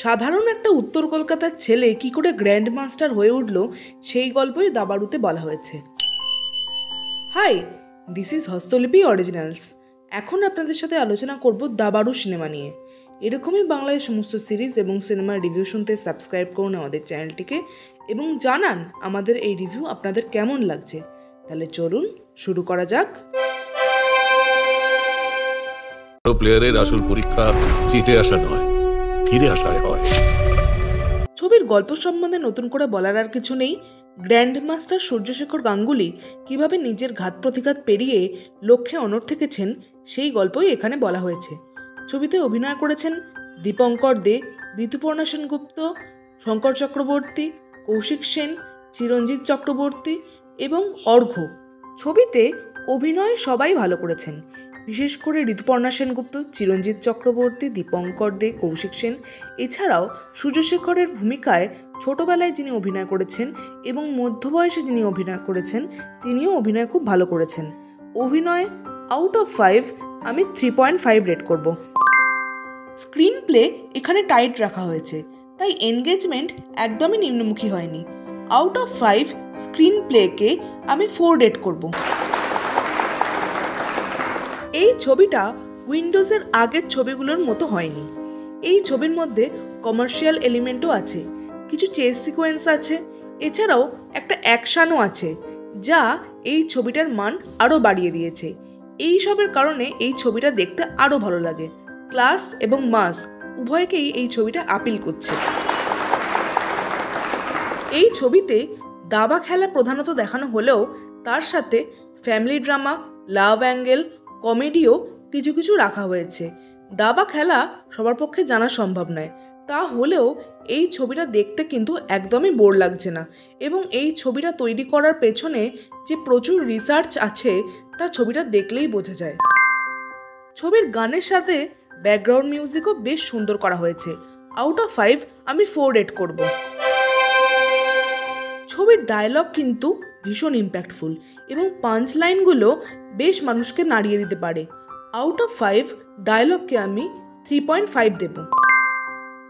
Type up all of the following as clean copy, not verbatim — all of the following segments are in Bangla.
সাধারণ একটা উত্তর কলকাতার ছেলে কি করে গ্র্যান্ড মাস্টার হয়ে উঠল সেই গল্পই দাবাড়ুতে বলা হয়েছে। Hi, this is Hastolipi originals. এখন আপনাদের সাথে আলোচনা করব দাবাড়ু সিনেমা নিয়ে। এরকমই বাংলায় সমস্ত সিরিজ এবং সিনেমার রিভিউ শুনতে সাবস্ক্রাইব করুন আমাদের চ্যানেলটিকে এবং জানান আমাদের এই রিভিউ আপনাদের কেমন লাগছে। তাহলে চলুন শুরু করা যাক। প্লেয়ারের আসল পরীক্ষা জিতে আসা নয়, ফিরে আসায় হয়। ছবির গল্প সম্বন্ধে নতুন করে বলার আর কিছু নেই। গ্র্যান্ড মাস্টার সূর্যশেখর গাঙ্গুলি কিভাবে নিজের ঘাত প্রতিঘাত পেরিয়ে লক্ষ্যে অনড় থেকেছেন সেই গল্পই এখানে বলা হয়েছে। ছবিতে অভিনয় করেছেন দীপঙ্কর দে, ঋতুপর্ণা সেনগুপ্ত, শঙ্কর চক্রবর্তী, কৌশিক সেন, চিরঞ্জিত চক্রবর্তী এবং অর্ঘ্য। ছবিতে অভিনয় সবাই ভালো করেছেন, বিশেষ করে ঋতুপর্ণা সেনগুপ্ত, চিরঞ্জিত চক্রবর্তী, দীপঙ্কর দে, কৌশিক সেন। এছাড়াও সূর্যশেখরের ভূমিকায় ছোটবেলায় যিনি অভিনয় করেছেন এবং মধ্যবয়সে যিনি অভিনয় করেছেন তিনিও অভিনয় খুব ভালো করেছেন। অভিনয় আউট অফ 5 আমি 3.5 রেট করব। স্ক্রিন প্লে এখানে টাইট রাখা হয়েছে, তাই এনগেজমেন্ট একদমই নিম্নমুখী হয়নি। আউট অফ 5 স্ক্রিন প্লেকে আমি 4 রেট করব। এই ছবিটা উইন্ডোজের আগের ছবিগুলোর মতো হয়নি। এই ছবির মধ্যে কমার্শিয়াল এলিমেন্টও আছে, কিছু চেস সিকোয়েন্স আছে, এছাড়াও একটা অ্যাকশানও আছে যা এই ছবিটার মান আরও বাড়িয়ে দিয়েছে। এই সবের কারণে এই ছবিটা দেখতে আরও ভালো লাগে। ক্লাস এবং মাস উভয়কেই এই ছবিটা আপিল করছে। এই ছবিতে দাবা খেলা প্রধানত দেখানো হলেও তার সাথে ফ্যামিলি ড্রামা, লাভ অ্যাঙ্গেল, কমেডিও কিছু কিছু রাখা হয়েছে। দাবা খেলা সবার পক্ষে জানা সম্ভব নয়, তা হলেও এই ছবিটা দেখতে কিন্তু একদমই বোর লাগছে না এবং এই ছবিটা তৈরি করার পেছনে যে প্রচুর রিসার্চ আছে তা ছবিটা দেখলেই বোঝা যায়। ছবির গানের সাথে ব্যাকগ্রাউন্ড মিউজিকও বেশ সুন্দর করা হয়েছে। আউট অফ 5 আমি 4 রেট করব। ছবির ডায়লগ কিন্তু ভীষণ ইম্প্যাক্টফুল এবং পাঞ্চ লাইনগুলো বেশ মানুষকে নাড়িয়ে দিতে পারে। আউট অফ 5 ডায়লগকে আমি 3.5 দেব।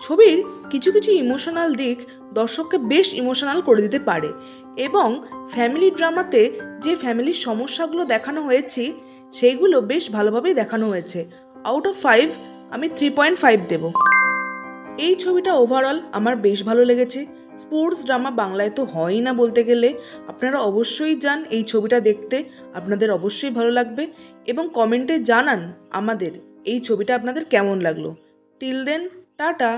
ছবির কিছু কিছু ইমোশনাল দিক দর্শককে বেশ ইমোশনাল করে দিতে পারে এবং ফ্যামিলি ড্রামাতে যে ফ্যামিলির সমস্যাগুলো দেখানো হয়েছে সেইগুলো বেশ ভালোভাবেই দেখানো হয়েছে। আউট অফ 5 আমি 3.5 দেব। এই ছবিটা ওভারঅল আমার বেশ ভালো লেগেছে। স্পোর্টস ড্রামা বাংলায় তো হয়ই না বলতে গেলে। আপনারা অবশ্যই যান এই ছবিটা দেখতে, আপনাদের অবশ্যই ভালো লাগবে এবং কমেন্টে জানান আমাদের এই ছবিটা আপনাদের কেমন লাগলো। Till then, tata.